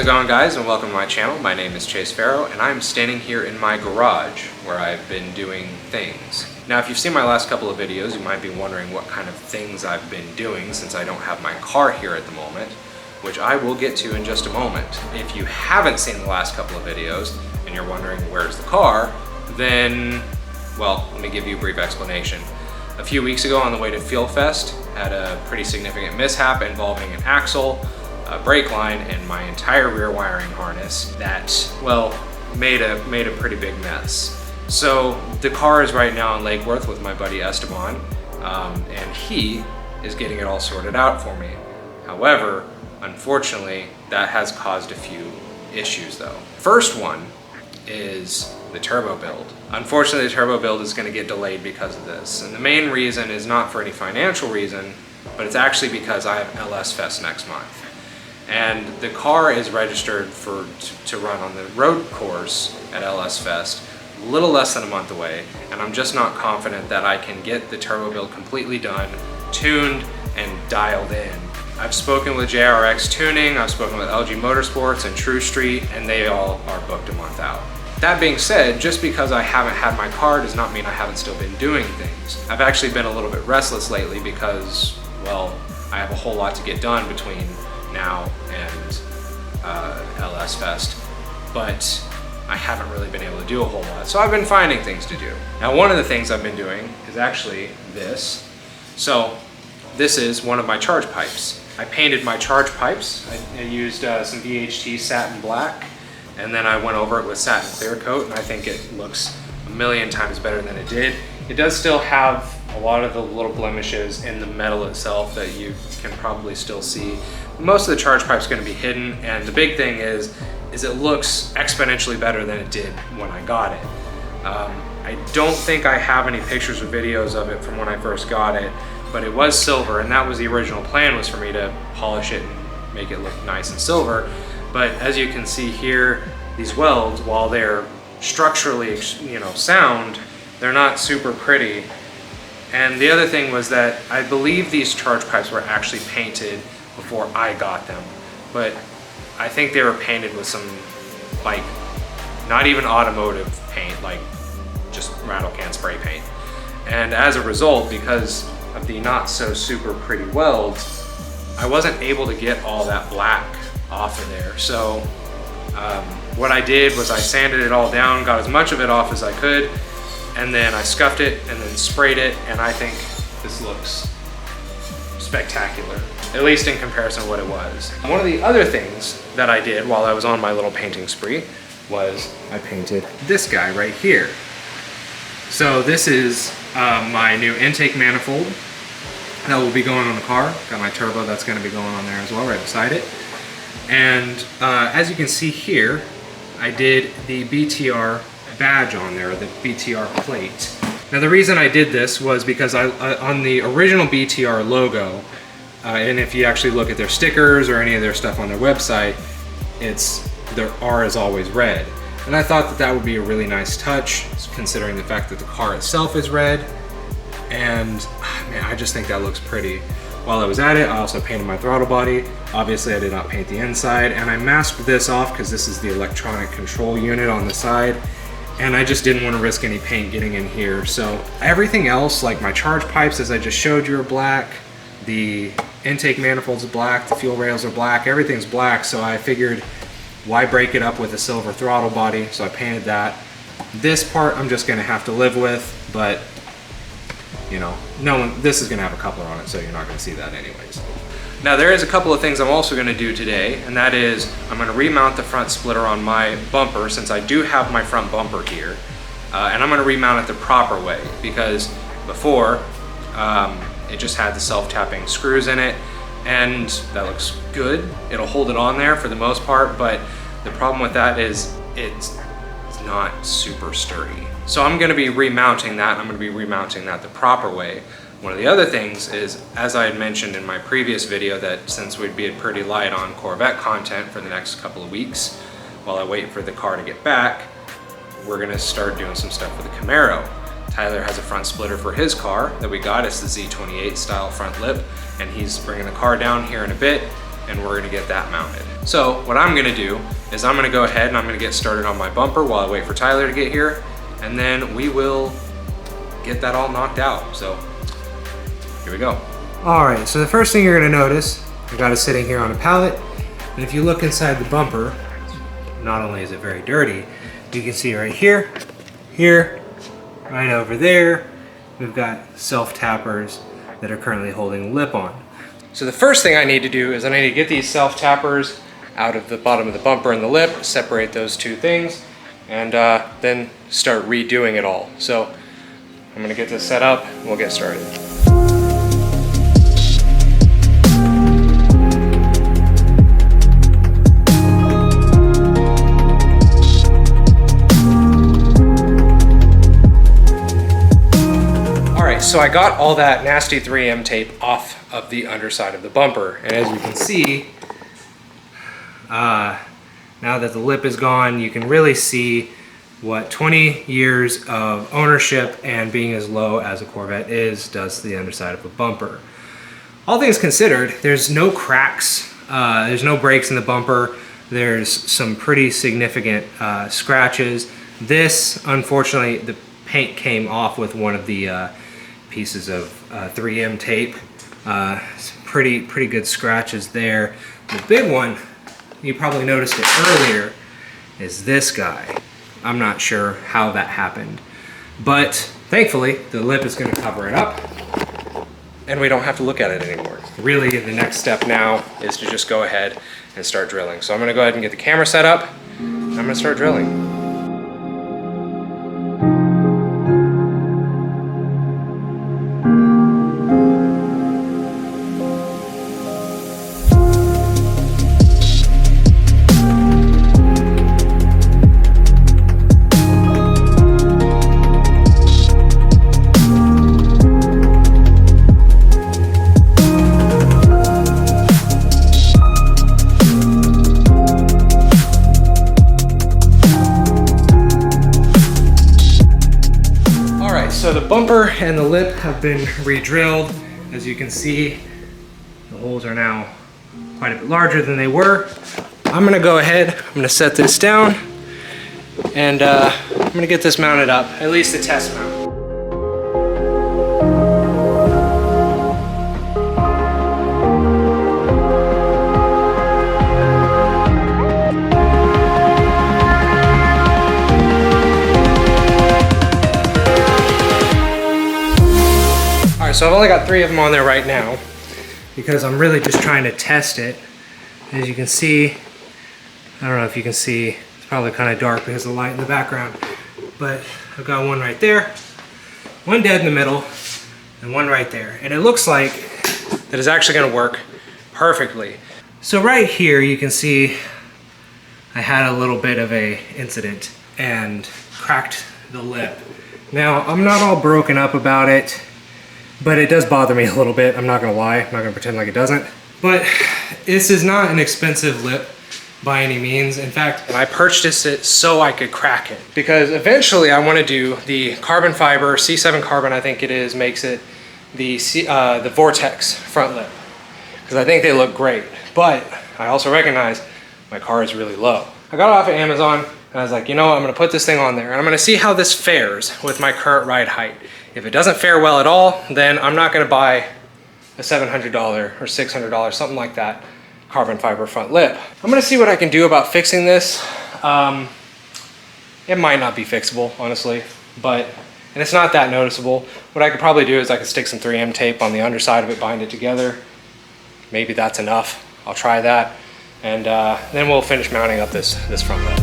it going, guys, and welcome to my channel. My name is Chase Farrow and I'm standing here in my garage where I've been doing things. Now, if you've seen my last couple of videos, you might be wondering what kind of things I've been doing since I don't have my car here at the moment, which I will get to in just a moment. If you haven't seen the last couple of videos and you're wondering where's the car, then, well, let me give you a brief explanation. A few weeks ago on the way to Fuel Fest, had a pretty significant mishap involving an axle, a brake line, and my entire rear wiring harness that, well, made a pretty big mess. So the car is right now in Lake Worth with my buddy Esteban, and he is getting it all sorted out for me. However, unfortunately, that has caused a few issues though. First one is the turbo build. Unfortunately, the turbo build is going to get delayed because of this. And the main reason is not for any financial reason, but it's actually because I have LS Fest next month. And the car is registered to run on the road course at LS Fest, a little less than a month away, and I'm just not confident that I can get the turbo build completely done, tuned, and dialed in. I've spoken with JRX Tuning, I've spoken with LG Motorsports and True Street, and they all are booked a month out. That being said, just because I haven't had my car does not mean I haven't still been doing things. I've actually been a little bit restless lately because, well, I have a whole lot to get done between now and LS Fest, but I haven't really been able to do a whole lot. So I've been finding things to do. Now, one of the things I've been doing is actually this. So this is one of my charge pipes. I painted my charge pipes. I used some VHT satin black, and then I went over it with satin clear coat, and I think it looks a million times better than it did. It does still have a lot of the little blemishes in the metal itself that you can probably still see. Most of the charge pipe is going to be hidden, and the big thing is it looks exponentially better than it did when I got it. I don't think I have any pictures or videos of it from when I first got it, but it was silver, and that was the original plan, was for me to polish it and make it look nice and silver. But as you can see here, these welds, while they're structurally, sound, they're not super pretty. And the other thing was that I believe these charge pipes were actually painted before I got them, but I think they were painted with some, like, not even automotive paint, like just rattle can spray paint. And as a result, because of the not so super pretty welds, I wasn't able to get all that black off of there. So what I did was I sanded it all down, got as much of it off as I could, and then I scuffed it and then sprayed it, and I think this looks spectacular, at least in comparison to what it was. One of the other things that I did while I was on my little painting spree was I painted this guy right here. So this is my new intake manifold that will be going on the car. Got my turbo that's going to be going on there as well, right beside it. And as you can see here, I did the Btr Badge on there, the Btr plate. Now the reason I did this was because on the original Btr logo, and if you actually look at their stickers or any of their stuff on their website, their R is always red. And I thought that would be a really nice touch, considering the fact that the car itself is red. And man, I just think that looks pretty. While I was at it, I also painted my throttle body. Obviously I did not paint the inside, and I masked this off because this is the electronic control unit on the side, and I just didn't want to risk any paint getting in here. So everything else, like my charge pipes, as I just showed you, are black. The intake manifolds are black, the fuel rails are black, everything's black, so I figured why break it up with a silver throttle body, so I painted that. This part I'm just going to have to live with, but this is going to have a coupler on it, so you're not going to see that anyways. Now there is a couple of things I'm also going to do today, and that is I'm going to remount the front splitter on my bumper, since I do have my front bumper here, and I'm going to remount it the proper way, because before it just had the self-tapping screws in it, and that looks good. It'll hold it on there for the most part, but the problem with that is it's not super sturdy. So I'm going to be remounting that. I'm going to be remounting that the proper way. One of the other things is, as I had mentioned in my previous video, that since we'd be pretty light on Corvette content for the next couple of weeks, while I wait for the car to get back, we're going to start doing some stuff with the Camaro. Tyler has a front splitter for his car that we got. It's the Z28 style front lip, and he's bringing the car down here in a bit. and we're gonna get that mounted. So what I'm gonna do is I'm gonna go ahead and I'm gonna get started on my bumper while I wait for Tyler to get here, and then we will get that all knocked out. So here we go. All right, so the first thing you're gonna notice, I got it sitting here on a pallet, and if you look inside the bumper, not only is it very dirty, you can see right here, right over there, we've got self-tappers that are currently holding the lip on. So the first thing I need to do is I need to get these self-tappers out of the bottom of the bumper and the lip, separate those two things, and then start redoing it all. So I'm gonna get this set up and we'll get started. So I got all that nasty 3M tape off of the underside of the bumper, and as you can see, now that the lip is gone, you can really see what 20 years of ownership and being as low as a Corvette does to the underside of a bumper. All things considered, there's no cracks, there's no breaks in the bumper, there's some pretty significant scratches. This, unfortunately, the paint came off with one of the pieces of 3M tape. Some pretty good scratches there. The big one, you probably noticed it earlier, is this guy. I'm not sure how that happened, but thankfully the lip is going to cover it up and we don't have to look at it anymore. Really, the next step now is to just go ahead and start drilling. So I'm going to go ahead and get the camera set up. I'm going to start drilling. So the bumper and the lip have been re-drilled. As you can see, the holes are now quite a bit larger than they were. I'm gonna go ahead, I'm gonna set this down, and I'm gonna get this mounted up, at least the test mount. So I've only got 3 of them on there right now because I'm really just trying to test it. As you can see, I don't know if you can see, it's probably kind of dark because of the light in the background, but I've got one right there, one dead in the middle, and one right there. And it looks like that is actually going to work perfectly. So right here you can see I had a little bit of a incident and cracked the lip. Now I'm not all broken up about it, but it does bother me a little bit. I'm not gonna lie, I'm not gonna pretend like it doesn't. But this is not an expensive lip by any means. In fact, I purchased it so I could crack it, because eventually I wanna do the carbon fiber, C7 carbon I think it is, makes it the Vortex front lip, because I think they look great. But I also recognize my car is really low. I got it off of Amazon, and I was like, you know what, I'm gonna put this thing on there, and I'm gonna see how this fares with my current ride height. If it doesn't fare well at all, then I'm not gonna buy a $700 or $600, something like that, carbon fiber front lip. I'm gonna see what I can do about fixing this. It might not be fixable, honestly, and it's not that noticeable. What I could probably do is I could stick some 3M tape on the underside of it, bind it together. Maybe that's enough. I'll try that, and then we'll finish mounting up this front lip.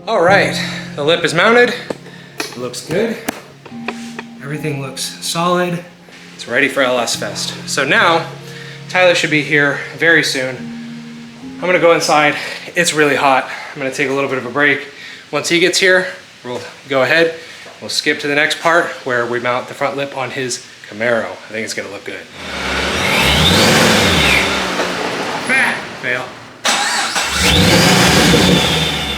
All right, the lip is mounted. It looks good. Everything looks solid. It's ready for LS Fest. So now, Tyler should be here very soon. I'm gonna go inside. It's really hot. I'm gonna take a little bit of a break. Once he gets here, we'll go ahead. We'll skip to the next part where we mount the front lip on his Camaro. I think it's gonna look good. Fail.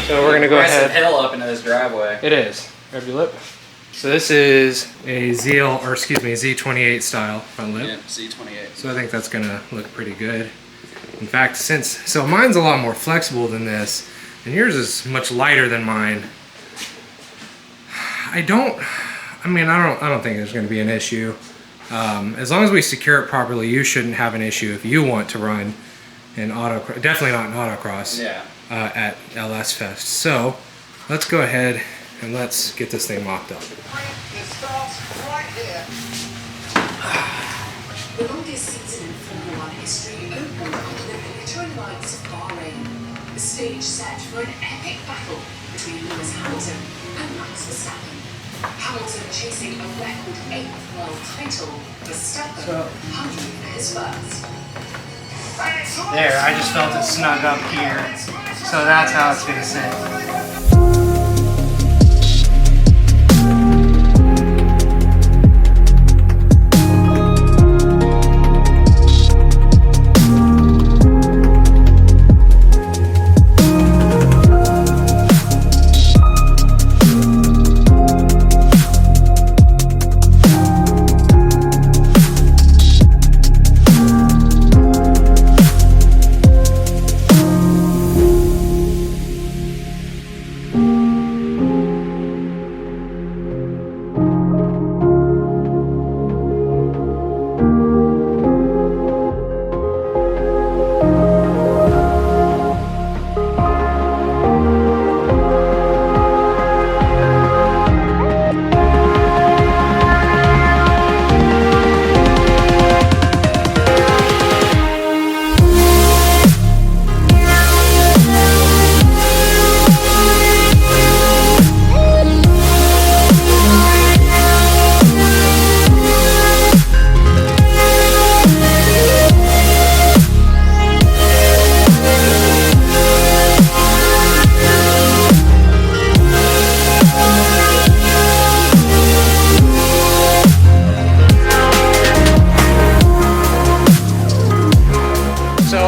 So we're gonna go ahead. Hell up into this driveway. It is. Grab your lip. So this is a Z28 style front lip. Yeah, Z28. So I think that's gonna look pretty good. In fact, so mine's a lot more flexible than this, and yours is much lighter than mine. I don't think there's gonna be an issue. As long as we secure it properly, you shouldn't have an issue if you want to run in definitely not in autocross. Yeah. At LS Fest. So let's go ahead and let's get this thing mocked up. The longest season in Formula 1 history opened with the glittering lights of Bahrain. The stage set for an epic battle between Lewis Hamilton and Max Verstappen. Hamilton chasing a record 8th world title, Verstappen hungry for his first. There, I just felt it snug up here. So that's how it's gonna sit.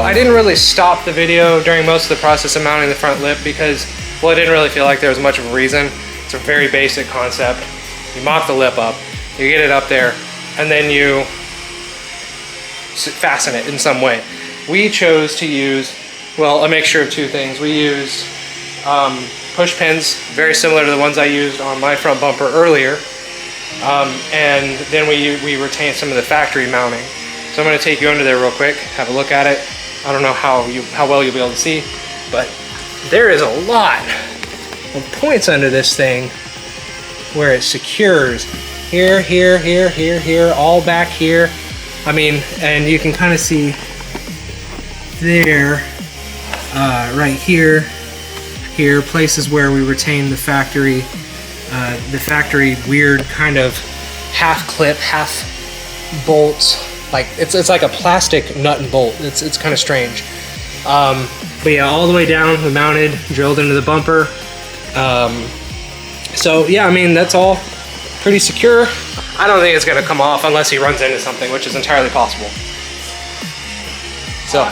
I didn't really stop the video during most of the process of mounting the front lip because, well, I didn't really feel like there was much of a reason. It's a very basic concept. You mock the lip up, you get it up there, and then you fasten it in some way. We chose to use, well, a mixture of two things. We used push pins, very similar to the ones I used on my front bumper earlier, and then we retained some of the factory mounting. So I'm going to take you under there real quick, have a look at it. I don't know how well you'll be able to see, but there is a lot of points under this thing where it secures here, here, here, here, here, all back here. I mean, and you can kind of see there, right here, places where we retain the factory weird kind of half clip, half bolts. Like it's like a plastic nut and bolt. It's kind of strange. But yeah, all the way down, we mounted, drilled into the bumper. So yeah, I mean, that's all pretty secure. I don't think it's gonna come off unless he runs into something, which is entirely possible. So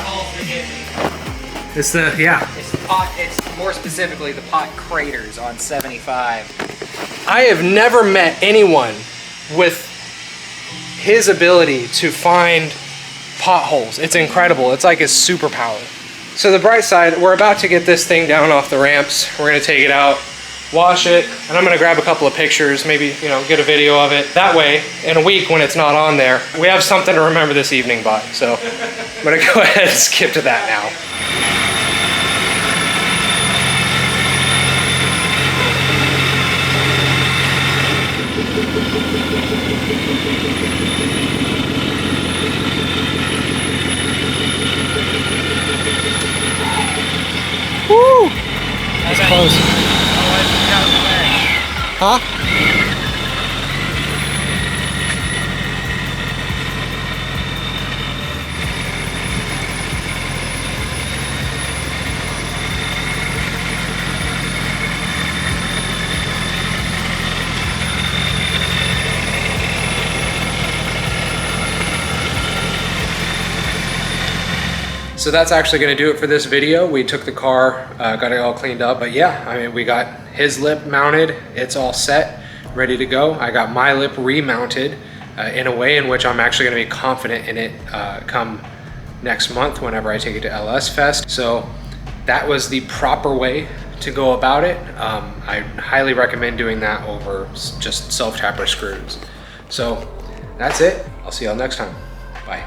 it's the, yeah. It's the pot, it's more specifically the pot craters on 75. I have never met anyone with his ability to find potholes. It's incredible. It's like his superpower. So the bright side, we're about to get this thing down off the ramps. We're gonna take it out, wash it, and I'm gonna grab a couple of pictures, maybe, you know, get a video of it. That way, in a week when it's not on there, we have something to remember this evening by. So I'm gonna go ahead and skip to that now. Woo! That's close. Huh? So that's actually gonna do it for this video. We took the car, got it all cleaned up, but yeah, I mean, we got his lip mounted, it's all set, ready to go. I got my lip remounted in a way in which I'm actually gonna be confident in it come next month whenever I take it to LS Fest. So that was the proper way to go about it. I highly recommend doing that over just self-tapper screws. So that's it. I'll see y'all next time. Bye.